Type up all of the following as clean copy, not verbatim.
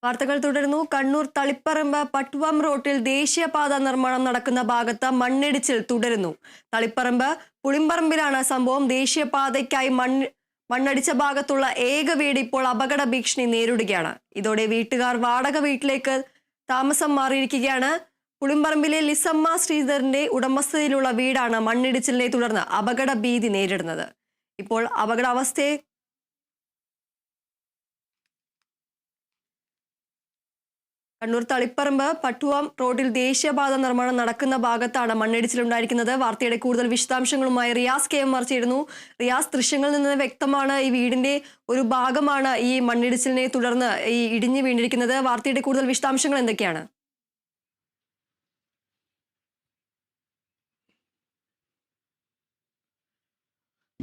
വാർത്തകൾ തുടരുന്നു. കണ്ണൂർ തളിപ്പറമ്പ് പട്ടുവം റോട്ടിൽ ദേശീയപാത നിർമ്മാണം നടക്കുന്ന ഭാഗത്ത് മണ്ണിടിച്ചിൽ തുടരുന്നു. തളിപ്പറമ്പ് പുളിമ്പറമ്പിലാണ് സംഭവം. ദേശീയപാതയ്ക്കായി മണ്ണടിച്ച ഭാഗത്തുള്ള ഏക വീട് ഇപ്പോൾ അപകട ഭീഷണി നേരിടുകയാണ്. ഇതോടെ വീട്ടുകാർ വാടക വീട്ടിലേക്ക് താമസം മാറിയിരിക്കുകയാണ്. പുളിമ്പറമ്പിലെ ലിസമ്മ ശ്രീധരന്റെ ഉടമസ്ഥതയിലുള്ള വീടാണ് മണ്ണിടിച്ചിലിനെ തുടർന്ന് അപകട ഭീതി നേരിടുന്നത്. ഇപ്പോൾ അപകടാവസ്ഥയെ കണ്ണൂർ തളിപ്പറമ്പ് പട്ടുവം റോഡിൽ ദേശീയപാത നിർമ്മാണം നടക്കുന്ന ഭാഗത്താണ് മണ്ണിടിച്ചിലുണ്ടായിരിക്കുന്നത്. വാർത്തയുടെ കൂടുതൽ വിശദാംശങ്ങളുമായി റിയാസ് KM ചേരുന്നു. റിയാസ്, ദൃശ്യങ്ങളിൽ നിന്ന് വ്യക്തമാണ് ഈ വീടിന്റെ ഒരു ഭാഗമാണ് ഈ മണ്ണിടിച്ചിലിനെ തുടർന്ന് ഈ ഇടിഞ്ഞു വീണിരിക്കുന്നത്. വാർത്തയുടെ കൂടുതൽ വിശദാംശങ്ങൾ എന്തൊക്കെയാണ്?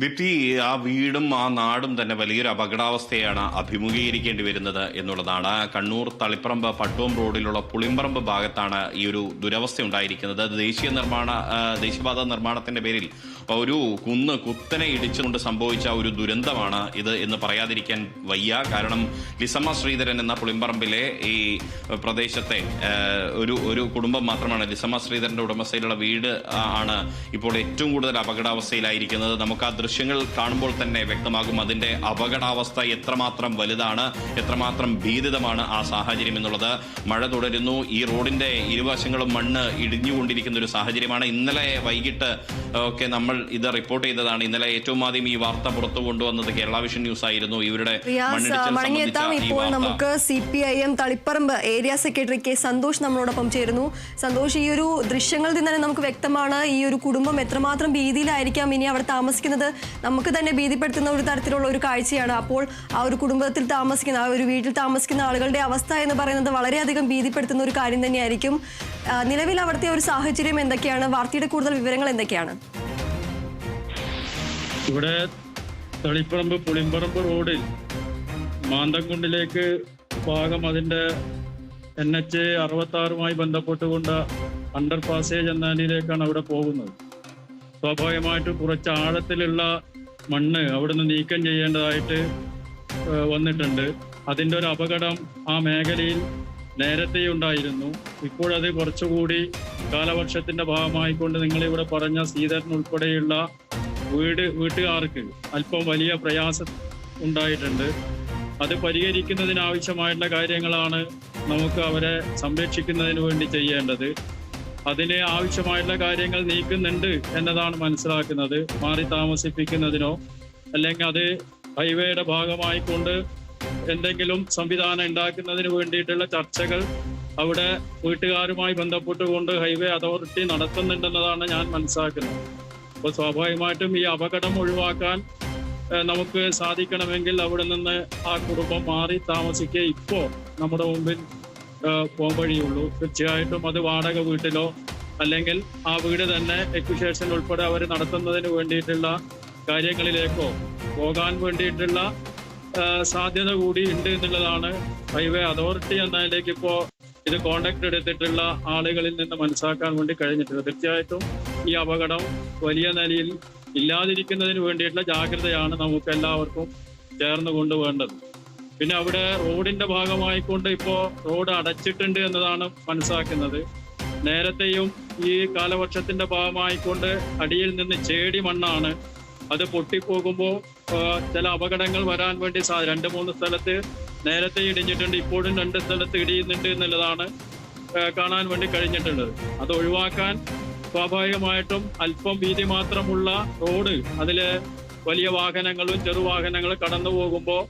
ദീപ്തി, ആ വീടും ആ നാടും തന്നെ വലിയൊരു അപകടാവസ്ഥയാണ് അഭിമുഖീകരിക്കേണ്ടി വരുന്നത് എന്നുള്ളതാണ്. കണ്ണൂർ തളിപ്പറമ്പ് പട്ടുവം റോഡിലുള്ള പുളിമ്പറമ്പ് ഭാഗത്താണ് ഈ ഒരു ദുരവസ്ഥ ഉണ്ടായിരിക്കുന്നത്. ദേശീയപാത നിർമ്മാണത്തിന്റെ പേരിൽ ഒരു കുത്തനെ ഇടിച്ചുകൊണ്ട് സംഭവിച്ച ഒരു ദുരന്തമാണ് ഇത് എന്ന് പറയാതിരിക്കാൻ വയ്യ. കാരണം ലിസമ്മ ശ്രീധരൻ എന്ന പുളിമ്പറമ്പിലെ ഈ പ്രദേശത്തെ ഒരു കുടുംബം മാത്രമാണ്. ലിസമ്മ ശ്രീധരന്റെ ഉടമസ്ഥയിലുള്ള വീട് ആണ് ഇപ്പോൾ ഏറ്റവും കൂടുതൽ അപകടാവസ്ഥയിലായിരിക്കുന്നത്. നമുക്ക് ആ ദൃശ്യങ്ങൾ കാണുമ്പോൾ തന്നെ വ്യക്തമാകും അതിന്റെ അപകടാവസ്ഥ എത്രമാത്രം വലുതാണ്, എത്രമാത്രം ഭീതിതമാണ് ആ സാഹചര്യം എന്നുള്ളത്. മഴ തുടരുന്നു. ഈ റോഡിന്റെ ഇരുവശങ്ങളും മണ്ണ് ഇടിഞ്ഞുകൊണ്ടിരിക്കുന്ന ഒരു സാഹചര്യമാണ്. ഇന്നലെ വൈകിട്ട് ഒക്കെ നമ്മൾ ഇത് റിപ്പോർട്ട് ചെയ്തതാണ്. ഇന്നലെ ഏറ്റവും ആദ്യം ഈ വാർത്ത പുറത്തു കൊണ്ടുവന്നത് കേരള വിഷൻ ന്യൂസ് ആയിരുന്നു. ഇവരുടെ ഇപ്പോൾ നമുക്ക് CPIM Taliparamba area secretary K Santhosh നമ്മളോടൊപ്പം ചേരുന്നു. സന്തോഷ്, ഈ ഒരു ദൃശ്യങ്ങളിൽ നിന്ന് തന്നെ നമുക്ക് വ്യക്തമാണ് ഈ ഒരു കുടുംബം എത്രമാത്രം ഭീതിയിലായിരിക്കാം ഇനി അവിടെ താമസിക്കുന്നത്. നമുക്ക് തന്നെ ഭീതിപ്പെടുത്തുന്ന ഒരു തരത്തിലുള്ള ഒരു കാഴ്ചയാണ്. അപ്പോൾ ആ ഒരു കുടുംബത്തിൽ താമസിക്കുന്ന, ആ ഒരു വീട്ടിൽ താമസിക്കുന്ന ആളുകളുടെ അവസ്ഥ എന്ന് പറയുന്നത് വളരെയധികം ഭീതിപ്പെടുത്തുന്ന ഒരു കാര്യം തന്നെയായിരിക്കും. നിലവിൽ അവിടുത്തെ ഒരു സാഹചര്യം എന്തൊക്കെയാണ്? വാർത്തയുടെ കൂടുതൽ വിവരങ്ങൾ എന്തൊക്കെയാണ്? ഇവിടെ തളിപ്പറമ്പ് പുളിമ്പറമ്പ് റോഡിൽ മാന്തംകുണ്ടിലേക്ക് ഭാഗം അതിൻ്റെ NH 66 ബന്ധപ്പെട്ടുകൊണ്ട് അണ്ടർ പാസേജ് എന്നതിലേക്കാണ് അവിടെ പോകുന്നത്. സ്വാഭാവികമായിട്ടും കുറച്ച് ആഴത്തിലുള്ള മണ്ണ് അവിടുന്ന് നീക്കം ചെയ്യേണ്ടതായിട്ട് വന്നിട്ടുണ്ട്. അതിൻ്റെ ഒരു അപകടം ആ മേഖലയിൽ നേരത്തെ ഉണ്ടായിരുന്നു. ഇപ്പോഴത് കുറച്ചുകൂടി കാലവർഷത്തിന്റെ ഭാഗമായിക്കൊണ്ട് നിങ്ങളിവിടെ പറഞ്ഞ ശ്രീധരൻ ഉൾപ്പെടെയുള്ള വീട്ടുകാർക്ക് അല്പം വലിയ പ്രയാസം ഉണ്ടായിട്ടുണ്ട്. അത് പരിഹരിക്കുന്നതിനാവശ്യമായിട്ടുള്ള കാര്യങ്ങളാണ് നമുക്ക് അവരെ സംരക്ഷിക്കുന്നതിന് വേണ്ടി ചെയ്യേണ്ടത്. അതിന് ആവശ്യമായിട്ടുള്ള കാര്യങ്ങൾ നീക്കുന്നുണ്ട് എന്നതാണ് മനസ്സിലാക്കുന്നത്. മാറി താമസിപ്പിക്കുന്നതിനോ അല്ലെങ്കിൽ അത് ഹൈവേയുടെ ഭാഗമായിക്കൊണ്ട് എന്തെങ്കിലും സംവിധാനം ഉണ്ടാക്കുന്നതിന് വേണ്ടിയിട്ടുള്ള ചർച്ചകൾ അവിടെ വീട്ടുകാരുമായി ബന്ധപ്പെട്ടുകൊണ്ട് ഹൈവേ അതോറിറ്റി നടത്തുന്നുണ്ടെന്നതാണ് ഞാൻ മനസ്സിലാക്കുന്നത്. അപ്പോൾ സ്വാഭാവികമായിട്ടും ഈ അപകടം ഒഴിവാക്കാൻ നമുക്ക് സാധിക്കണമെങ്കിൽ അവിടെ നിന്ന് ആ കുടുംബം മാറി താമസിക്കുക ഇപ്പോൾ നമ്മുടെ മുമ്പിൽ പോകാൻ വഴിയുള്ളൂ. തീർച്ചയായിട്ടും അത് വാടക വീട്ടിലോ അല്ലെങ്കിൽ ആ വീട് തന്നെ എക്വിഷേഷൻ ഉൾപ്പെടെ അവർ നടത്തുന്നതിന് വേണ്ടിയിട്ടുള്ള കാര്യങ്ങളിലേക്കോ പോകാൻ വേണ്ടിയിട്ടുള്ള സാധ്യത കൂടി ഉണ്ട് എന്നുള്ളതാണ് ഹൈവേ അതോറിറ്റി എന്നതിലേക്ക് ഇപ്പോൾ ഇത് കോണ്ടാക്ട് എടുത്തിട്ടുള്ള ആളുകളിൽ നിന്ന് മനസ്സിലാക്കാൻ വേണ്ടി കഴിഞ്ഞിട്ടുണ്ട്. തീർച്ചയായിട്ടും ഈ അപകടം വലിയ നിലയിൽ ഇല്ലാതിരിക്കുന്നതിന് വേണ്ടിയിട്ടുള്ള ജാഗ്രതയാണ് നമുക്ക് എല്ലാവർക്കും ചേർന്ന് കൊണ്ടുവേണ്ടത്. പിന്നെ അവിടെ റോഡിന്റെ ഭാഗമായിക്കൊണ്ട് ഇപ്പോൾ റോഡ് അടച്ചിട്ടുണ്ട് എന്നതാണ് മനസ്സിലാക്കുന്നത്. നേരത്തെയും ഈ കാലവർഷത്തിന്റെ ഭാഗമായിക്കൊണ്ട് അടിയിൽ നിന്ന് ചേടി മണ്ണാണ്. അത് പൊട്ടിപ്പോകുമ്പോൾ ചില അപകടങ്ങൾ വരാൻ വേണ്ടി 2-3 സ്ഥലത്ത് നേരത്തെ ഇടിഞ്ഞിട്ടുണ്ട്. ഇപ്പോഴും 2 സ്ഥലത്ത് ഇടിയുന്നുണ്ട് എന്നുള്ളതാണ് കാണാൻ വേണ്ടി കഴിഞ്ഞിട്ടുള്ളത്. അത് ഒഴിവാക്കാൻ സ്വാഭാവികമായിട്ടും അല്പം വീതി മാത്രമുള്ള റോഡ് അതിലെ വലിയ വാഹനങ്ങളും ചെറുവാഹനങ്ങളും കടന്നു പോകുമ്പോൾ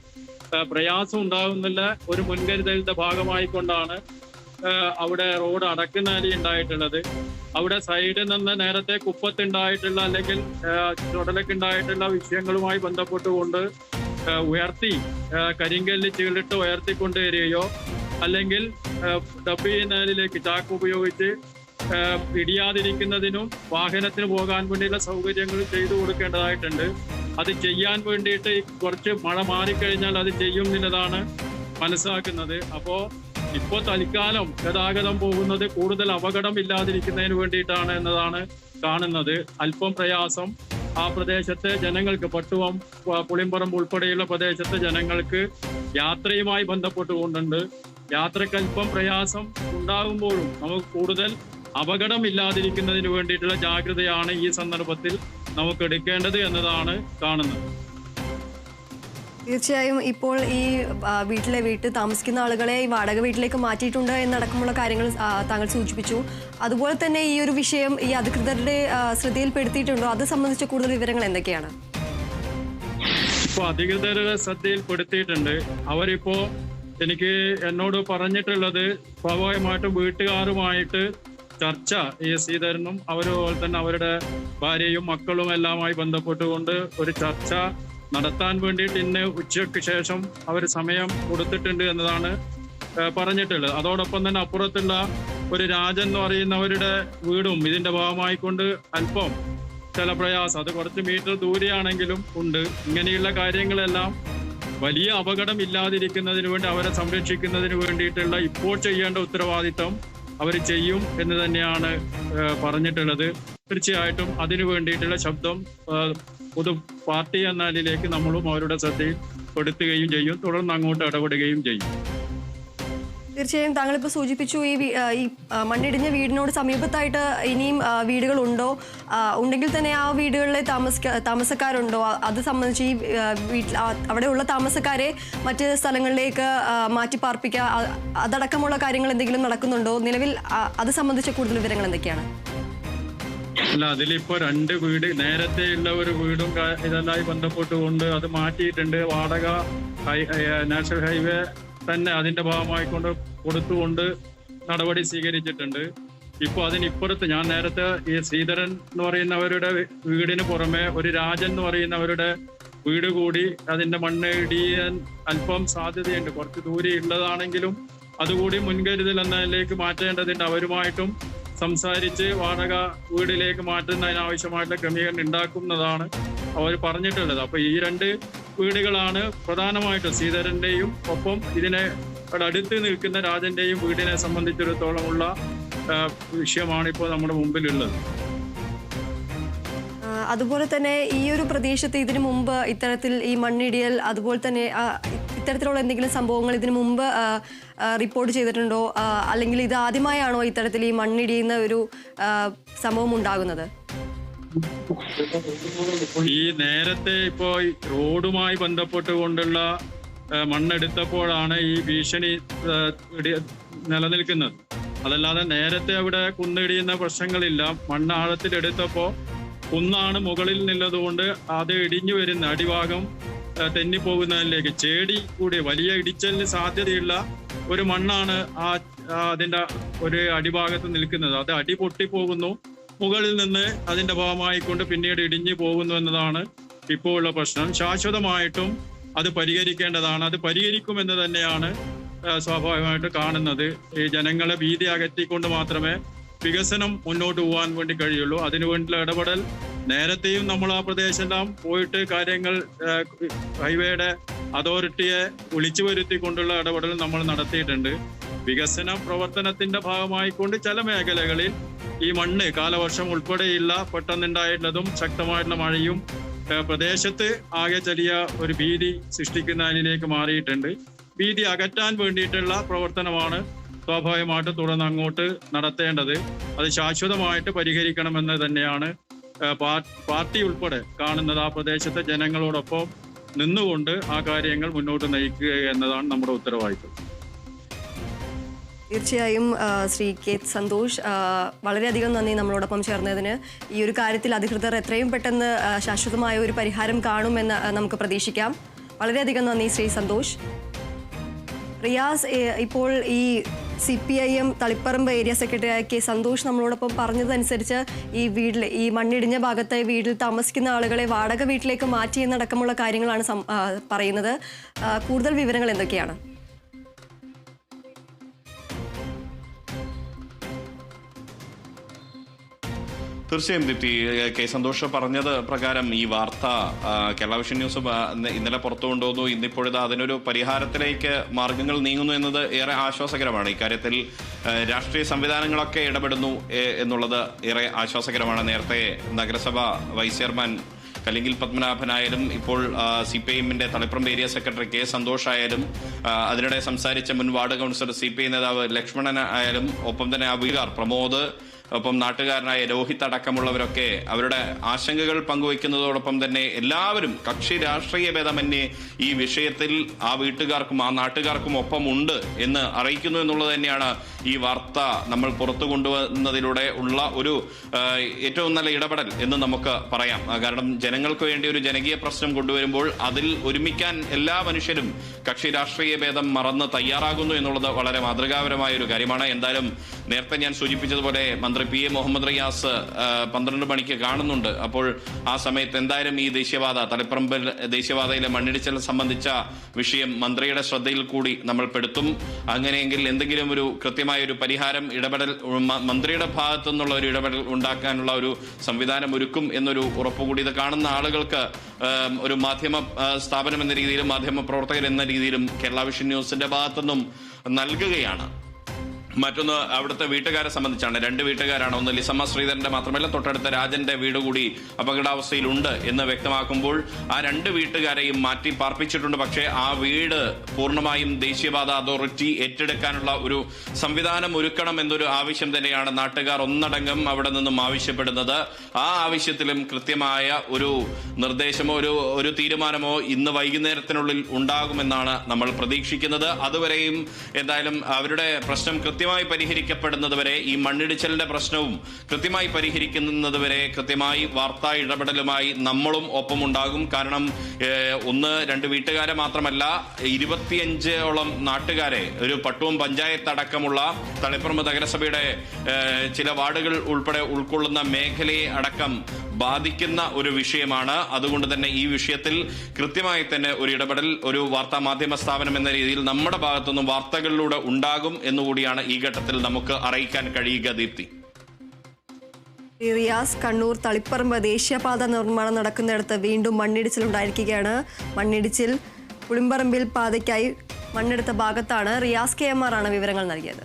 പ്രയാസം ഉണ്ടാകുന്നില്ല ഒരു മുൻകരുതലിന്റെ ഭാഗമായിക്കൊണ്ടാണ് അവിടെ റോഡ് അടക്കുന്നതിൽ ഉണ്ടായിട്ടുള്ളത്. അവിടെ സൈഡിൽ നിന്ന് നേരത്തെ കുപ്പത്തുണ്ടായിട്ടുള്ള അല്ലെങ്കിൽ ചുടലക്കുണ്ടായിട്ടുള്ള വിഷയങ്ങളുമായി ബന്ധപ്പെട്ടുകൊണ്ട് ഉയർത്തി കരിങ്കല്ല് ചീളിട്ട് ഉയർത്തിക്കൊണ്ടുവരികയോ അല്ലെങ്കിൽ ഡബ് ചെയ്യുന്നതിലേക്ക് ചാക്ക് ഉപയോഗിച്ച് ഇടിയാതിരിക്കുന്നതിനും വാഹനത്തിന് പോകാൻ വേണ്ടിയുള്ള സൗകര്യങ്ങൾ ചെയ്തു കൊടുക്കേണ്ടതായിട്ടുണ്ട്. അത് ചെയ്യാൻ വേണ്ടിയിട്ട് കുറച്ച് മഴ മാറിക്കഴിഞ്ഞാൽ അത് ചെയ്യും എന്നുള്ളതാണ് മനസ്സിലാക്കുന്നത്. ഇപ്പോൾ തൽക്കാലം ഗതാഗതം പോകുന്നത് കൂടുതൽ അപകടം ഇല്ലാതിരിക്കുന്നതിന് വേണ്ടിയിട്ടാണ് എന്നതാണ് കാണുന്നത്. അല്പം പ്രയാസം ആ പ്രദേശത്തെ ജനങ്ങൾക്ക്, പട്ടുവം പുളിമ്പറമ്പ് ഉൾപ്പെടെയുള്ള പ്രദേശത്തെ ജനങ്ങൾക്ക് യാത്രയുമായി ബന്ധപ്പെട്ടുകൊണ്ടുണ്ട്. യാത്രക്കല്പം പ്രയാസം ഉണ്ടാകുമ്പോഴും നമുക്ക് കൂടുതൽ അപകടമില്ലാതിരിക്കുന്നതിന് വേണ്ടിയിട്ടുള്ള ജാഗ്രതയാണ് ഈ സന്ദർഭത്തിൽ നമുക്ക് എടുക്കേണ്ടത് എന്നതാണ് കാണുന്നത്. തീർച്ചയായും ഇപ്പോൾ ഈ വീട്ടിൽ താമസിക്കുന്ന ആളുകളെ ഈ വാടക വീട്ടിലേക്ക് മാറ്റിയിട്ടുണ്ട് എന്നടക്കമുള്ള കാര്യങ്ങൾ താങ്കൾ സൂചിപ്പിച്ചു. അതുപോലെ തന്നെ ഈ ഒരു വിഷയം ഈ അധികൃതരുടെ ശ്രദ്ധയിൽപ്പെടുത്തിയിട്ടുണ്ടോ? അത് സംബന്ധിച്ച കൂടുതൽ വിവരങ്ങൾ എന്തൊക്കെയാണ്? ഇപ്പോൾ അധികൃതരുടെ ശ്രദ്ധയിൽപ്പെടുത്തിയിട്ടുണ്ട്. അവരിപ്പോ എന്നോട് പറഞ്ഞിട്ടുള്ളത് സ്വാഭാവികമായിട്ടും വീട്ടുകാരുമായിട്ട് ചർച്ച ശ്രീധരനും അവരുപോലെ തന്നെ അവരുടെ ഭാര്യയും മക്കളും എല്ലാമായി ബന്ധപ്പെട്ടുകൊണ്ട് ഒരു ചർച്ച നടത്താൻ വേണ്ടിയിട്ട് ഇന്ന് ഉച്ചയ്ക്ക് ശേഷം അവർ സമയം കൊടുത്തിട്ടുണ്ട് എന്നതാണ് പറഞ്ഞിട്ടുള്ളത്. അതോടൊപ്പം തന്നെ അപ്പുറത്തുള്ള ഒരു രാജൻ എന്ന് പറയുന്നവരുടെ വീടും ഇതിന്റെ ഭാഗമായിക്കൊണ്ട് അല്പം ചില പ്രയാസം, അത് കുറച്ച് മീറ്റർ ദൂരെയാണെങ്കിലും ഉണ്ട്. ഇങ്ങനെയുള്ള കാര്യങ്ങളെല്ലാം വലിയ അപകടം ഇല്ലാതിരിക്കുന്നതിന് വേണ്ടി അവരെ സംരക്ഷിക്കുന്നതിന് വേണ്ടിയിട്ടുള്ള ഇപ്പോൾ ചെയ്യേണ്ട ഉത്തരവാദിത്തം അവർ ചെയ്യും എന്ന് തന്നെയാണ് പറഞ്ഞിട്ടുള്ളത്. തീർച്ചയായിട്ടും അതിനു വേണ്ടിയിട്ടുള്ള ശബ്ദം പൊതു പാർട്ടി എന്ന നിലയിലേക്ക് നമ്മളും അവരുടെ ശ്രദ്ധയിൽ പെടുത്തുകയും ചെയ്യും, തുടർന്ന് അങ്ങോട്ട് ഇടപെടുകയും ചെയ്യും. തീർച്ചയായും താങ്കളിപ്പോൾ സൂചിപ്പിച്ചു ഈ മണ്ണിടിഞ്ഞ വീടിനോട് സമീപത്തായിട്ട് ഇനിയും വീടുകളുണ്ടോ, ഉണ്ടെങ്കിൽ തന്നെ ആ വീടുകളിലെ താമസക്കാരുണ്ടോ? അത് സംബന്ധിച്ച് ഈ വീട്ടിൽ അവിടെയുള്ള താമസക്കാരെ മറ്റ് സ്ഥലങ്ങളിലേക്ക് മാറ്റിപ്പാർപ്പിക്കുക അതടക്കമുള്ള കാര്യങ്ങൾ എന്തെങ്കിലും നടക്കുന്നുണ്ടോ നിലവിൽ? അത് സംബന്ധിച്ച കൂടുതൽ വിവരങ്ങൾ എന്തൊക്കെയാണ്? അല്ല, അതിലിപ്പോ 2 വീട് നേരത്തെയുള്ള ഒരു വീടും ഇതെല്ലാം ബന്ധപ്പെട്ടുകൊണ്ട് അത് മാറ്റിയിട്ടുണ്ട്. വാടക നാഷണൽ ഹൈവേ തന്നെ അതിന്റെ ഭാഗമായിക്കൊണ്ട് കൊടുത്തുകൊണ്ട് നടപടി സ്വീകരിച്ചിട്ടുണ്ട്. ഇപ്പോൾ അതിനിപ്പുറത്ത് ഞാൻ നേരത്തെ ഈ ശ്രീധരൻ എന്ന് പറയുന്നവരുടെ വീടിന് പുറമെ ഒരു രാജൻ എന്ന് പറയുന്നവരുടെ വീട് കൂടി അതിന്റെ മണ്ണ് ഇടിയാൻ അല്പം സാധ്യതയുണ്ട്. കുറച്ച് ദൂരെ ഉള്ളതാണെങ്കിലും അതുകൂടി മുൻകരുതൽ എന്നതിലേക്ക് മാറ്റേണ്ടതുണ്ട്. അവരുമായിട്ടും സംസാരിച്ച് വാടക വീടിലേക്ക് മാറ്റുന്നതിനാവശ്യമായിട്ടുള്ള ക്രമീകരണം ഉണ്ടാക്കുന്നതാണ് അവർ പറഞ്ഞിട്ടുള്ളത്. അപ്പൊ ഈ 2 വീടുകളാണ് പ്രധാനമായിട്ടും ശ്രീധരന്റെയും ഒപ്പം ഇതിനെ അടുത്ത് നിൽക്കുന്ന രാജന്റെയും വീടിനെ സംബന്ധിച്ചിടത്തോളമുള്ള വിഷയമാണ് ഇപ്പോൾ നമ്മുടെ മുമ്പിലുള്ളത്. അതുപോലെ തന്നെ ഈ ഒരു പ്രദേശത്ത് ഇതിനു മുമ്പ് ഇത്തരത്തിൽ ഈ മണ്ണിടിയൽ അതുപോലെ തന്നെ ഇത്തരത്തിലുള്ള എന്തെങ്കിലും സംഭവങ്ങൾ ഇതിനു മുമ്പ് റിപ്പോർട്ട് ചെയ്തിട്ടുണ്ടോ? അല്ലെങ്കിൽ ഇത് ആദ്യമായാണോ ഇത്തരത്തിൽ ഈ മണ്ണിടിയുന്ന ഒരു സംഭവം ഉണ്ടാകുന്നത്? ഈ നേരത്തെ ഇപ്പോ റോഡുമായി ബന്ധപ്പെട്ടുകൊണ്ടുള്ള മണ്ണെടുത്തപ്പോഴാണ് ഈ ഭീഷണി നിലനിൽക്കുന്നത്. അതല്ലാതെ നേരത്തെ അവിടെ കുന്നിടിയുന്ന പ്രശ്നങ്ങളില്ല. മണ്ണ് ആഴത്തിലെടുത്തപ്പോ കുന്നാണ് മുകളിൽ നിന്നതുകൊണ്ട് അത് ഇടിഞ്ഞു വരുന്ന അടിഭാഗം തെന്നിപ്പോകുന്നതിലേക്ക് ചേടി കൂടി വലിയ ഇടിച്ചലിന് സാധ്യതയുള്ള ഒരു മണ്ണാണ് അതിന്റെ ഒരു അടിഭാഗത്ത് നിൽക്കുന്നത്. അത് അടി പൊട്ടിപ്പോകുന്നു, മുകളിൽ നിന്ന് അതിന്റെ ഭാഗമായിക്കൊണ്ട് പിന്നീട് ഇടിഞ്ഞു പോകുന്നു എന്നതാണ് ഇപ്പോൾ ഉള്ള പ്രശ്നം. ശാശ്വതമായിട്ടും അത് പരിഹരിക്കേണ്ടതാണ്. അത് പരിഹരിക്കുമെന്ന് തന്നെയാണ് സ്വാഭാവികമായിട്ട് കാണുന്നത്. ഈ ജനങ്ങളെ ഭീതി അകറ്റിക്കൊണ്ട് മാത്രമേ വികസനം മുന്നോട്ട് പോകാൻ വേണ്ടി കഴിയുള്ളൂ. അതിനുവേണ്ടിയുള്ള ഇടപെടൽ നേരത്തെയും നമ്മൾ ആ പ്രദേശമെല്ലാം പോയിട്ട് കാര്യങ്ങൾ ഹൈവേയുടെ അതോറിറ്റിയെ വിളിച്ചു വരുത്തിക്കൊണ്ടുള്ള ഇടപെടൽ നമ്മൾ നടത്തിയിട്ടുണ്ട്. വികസന പ്രവർത്തനത്തിന്റെ ഭാഗമായിക്കൊണ്ട് ചില മേഖലകളിൽ ഈ മണ്ണ് കാലവർഷം ഉൾപ്പെടെയുള്ള പെട്ടെന്നുണ്ടായിട്ടുള്ളതും ശക്തമായിട്ടുള്ള മഴയും പ്രദേശത്ത് ആകെ ചെറിയ ഒരു ഭീതി സൃഷ്ടിക്കുന്നതിലേക്ക് മാറിയിട്ടുണ്ട്. ഭീതി അകറ്റാൻ വേണ്ടിയിട്ടുള്ള പ്രവർത്തനമാണ് സ്വാഭാവികമായിട്ട് തുടർന്ന് അങ്ങോട്ട് നടത്തേണ്ടത്. അത് ശാശ്വതമായിട്ട് പരിഹരിക്കണമെന്ന് തന്നെയാണ് പാർട്ടി ഉൾപ്പെടെ കാണുന്നത്. ആ പ്രദേശത്തെ ജനങ്ങളോടൊപ്പം നിന്നുകൊണ്ട് ആ കാര്യങ്ങൾ മുന്നോട്ട് നയിക്കുക എന്നതാണ് നമ്മുടെ ഉത്തരവാദിത്വം. തീർച്ചയായും ശ്രീ കെ സന്തോഷ്, വളരെയധികം നന്ദി നമ്മളോടൊപ്പം ചേർന്നതിന്. ഈ ഒരു കാര്യത്തിൽ അധികൃതർ എത്രയും പെട്ടെന്ന് ശാശ്വതമായ ഒരു പരിഹാരം കാണുമെന്ന് നമുക്ക് പ്രതീക്ഷിക്കാം. വളരെയധികം നന്ദി ശ്രീ സന്തോഷ്. റിയാസ്, ഇപ്പോൾ ഈ CPIM തളിപ്പറമ്പ് ഏരിയ സെക്രട്ടറിയായ കെ സന്തോഷ് നമ്മളോടൊപ്പം പറഞ്ഞതനുസരിച്ച് ഈ മണ്ണിടിഞ്ഞ ഭാഗത്തെ വീട്ടിൽ താമസിക്കുന്ന ആളുകളെ വാടക വീട്ടിലേക്ക് മാറ്റിയെന്നടക്കമുള്ള കാര്യങ്ങളാണ് പറയുന്നത്. കൂടുതൽ വിവരങ്ങൾ എന്തൊക്കെയാണ്? തീർച്ചയായും ദീപ്തി, കെ സന്തോഷ് പറഞ്ഞത് പ്രകാരം ഈ വാർത്ത കേരള വിഷൻ ന്യൂസ് ഇന്നലെ പുറത്തു കൊണ്ടുവന്നു. ഇന്നിപ്പോഴത് അതിനൊരു പരിഹാരത്തിലേക്ക് മാർഗങ്ങൾ നീങ്ങുന്നു എന്നത് ഏറെ ആശ്വാസകരമാണ്. ഇക്കാര്യത്തിൽ രാഷ്ട്രീയ സംവിധാനങ്ങളൊക്കെ ഇടപെടുന്നു എന്നുള്ളത് ഏറെ ആശ്വാസകരമാണ്. നേരത്തെ നഗരസഭ വൈസ് ചെയർമാൻ കലിങ്കിൽ പത്മനാഭനായാലും ഇപ്പോൾ CPIM-ന്റെ Taliparamba area secretary K. Santhosh ആയാലും അതിനിടെ സംസാരിച്ച മുൻ വാർഡ് കൗൺസിലർ CPI നേതാവ് ലക്ഷ്മണൻ ആയാലും ഒപ്പം തന്നെ ആ വീട്ടുകാർ പ്രമോദ് ഒപ്പം നാട്ടുകാരനായ രോഹിത് അടക്കമുള്ളവരൊക്കെ അവരുടെ ആശങ്കകൾ പങ്കുവയ്ക്കുന്നതോടൊപ്പം തന്നെ എല്ലാവരും കക്ഷി രാഷ്ട്രീയ ഭേദമന്യേ ഈ വിഷയത്തിൽ ആ വീട്ടുകാർക്കും ആ നാട്ടുകാർക്കും ഒപ്പമുണ്ട് എന്ന് അറിയിക്കുന്നു എന്നുള്ളത് തന്നെയാണ് ഈ വാർത്ത നമ്മൾ പുറത്തു കൊണ്ടുവന്നതിലൂടെ ഉള്ള ഒരു ഏറ്റവും നല്ല ഇടപെടൽ എന്ന് നമുക്ക് പറയാം. കാരണം ജനങ്ങൾക്ക് വേണ്ടി ഒരു ജനകീയ പ്രശ്നം കൊണ്ടുവരുമ്പോൾ അതിൽ ഒരുമിക്കാൻ എല്ലാ മനുഷ്യരും കക്ഷി രാഷ്ട്രീയ ഭേദം മറന്ന് തയ്യാറാകുന്നു എന്നുള്ളത് വളരെ മാതൃകാപരമായ ഒരു കാര്യമാണ്. എന്തായാലും നേരത്തെ ഞാൻ സൂചിപ്പിച്ചതുപോലെ മന്ത്രി PA മുഹമ്മദ് റിയാസ് 12 മണിക്ക് കാണുന്നുണ്ട്. അപ്പോൾ ആ സമയത്ത് എന്തായാലും ഈ തളിപ്പറമ്പിൽ ദേശീയപാതയിലെ മണ്ണിടിച്ചിൽ സംബന്ധിച്ച വിഷയം മന്ത്രിയുടെ ശ്രദ്ധയിൽ കൂടി നമ്മൾ പെടുത്തും. അങ്ങനെയെങ്കിൽ എന്തെങ്കിലും ഒരു കൃത്യമായ ഒരു പരിഹാരം ഇടപെടൽ മന്ത്രിയുടെ ഭാഗത്തു നിന്നുള്ള ഒരു ഇടപെടൽ ഉണ്ടാക്കാനുള്ള ഒരു സംവിധാനം ഒരുക്കും എന്നൊരു ഉറപ്പുകൂടി ഇത് കാണുന്ന ആളുകൾക്ക് ഒരു മാധ്യമ സ്ഥാപനം എന്ന രീതിയിലും മാധ്യമ പ്രവർത്തകർ എന്ന രീതിയിലും കേരള വിഷൻ ന്യൂസിന്റെ ഭാഗത്തുനിന്നും നൽകുകയാണ്. മറ്റൊന്ന് അവിടുത്തെ വീട്ടുകാരെ സംബന്ധിച്ചാണ്. 2 വീട്ടുകാരാണ്. ഒന്ന് ലിസമ്മ ശ്രീധരന്റെ മാത്രമല്ല തൊട്ടടുത്ത രാജന്റെ വീട് കൂടി അപകടാവസ്ഥയിലുണ്ട് എന്ന് വ്യക്തമാക്കുമ്പോൾ ആ 2 വീട്ടുകാരെയും മാറ്റി പാർപ്പിച്ചിട്ടുണ്ട്. പക്ഷേ ആ വീട് പൂർണ്ണമായും ദേശീയപാത അതോറിറ്റി ഏറ്റെടുക്കാനുള്ള ഒരു സംവിധാനം ഒരുക്കണം എന്നൊരു ആവശ്യം തന്നെയാണ് നാട്ടുകാർ ഒന്നടങ്കം അവിടെ നിന്നും ആവശ്യപ്പെടുന്നത്. ആ ആവശ്യത്തിലും കൃത്യമായ ഒരു നിർദ്ദേശമോ ഒരു തീരുമാനമോ ഇന്ന് വൈകുന്നേരത്തിനുള്ളിൽ ഉണ്ടാകുമെന്നാണ് നമ്മൾ പ്രതീക്ഷിക്കുന്നത്. അതുവരെയും എന്തായാലും അവരുടെ പ്രശ്നം കൃത്യമായി പരിഹരിക്കപ്പെടുന്നതുവരെ ഈ മണ്ണിടിച്ചിലിന്റെ പ്രശ്നവും കൃത്യമായി പരിഹരിക്കുന്നതുവരെ കൃത്യമായി വാർത്താ ഇടപെടലുമായി നമ്മളും ഒപ്പമുണ്ടാകും. കാരണം 1-2 വീട്ടുകാരെ മാത്രമല്ല 25ഓളം നാട്ടുകാരെ ഒരു പട്ടുവം പഞ്ചായത്ത് അടക്കമുള്ള തളിപ്പറമ്പ് നഗരസഭയുടെ ചില വാർഡുകൾ ഉൾപ്പെടെ ഉൾക്കൊള്ളുന്ന മേഖലയെ അടക്കം ബാധിക്കുന്ന ഒരു വിഷയമാണ്. അതുകൊണ്ട് തന്നെ ഈ വിഷയത്തിൽ കൃത്യമായി തന്നെ ഒരു ഇടപെടൽ ഒരു വാർത്താ മാധ്യമ സ്ഥാപനം എന്ന രീതിയിൽ നമ്മുടെ ഭാഗത്തുനിന്നും വാർത്തകളിലൂടെ ഉണ്ടാകും എന്നുകൂടിയാണ് ഈ ഘട്ടത്തിൽ നമുക്ക് അറിയിക്കാൻ കഴിയുക. ദീപ്തി. റിയാസ്, കണ്ണൂർ തളിപ്പറമ്പ് ദേശീയപാത നിർമ്മാണം നടക്കുന്നിടത്ത് വീണ്ടും മണ്ണിടിച്ചിലുണ്ടായിരിക്കുകയാണ്. മണ്ണിടിച്ചിൽ പുളിമ്പറമ്പിൽ പാതയ്ക്കായി മണ്ണെടുത്ത ഭാഗത്താണ്. റിയാസ് KMR ആണ് വിവരങ്ങൾ നൽകിയത്.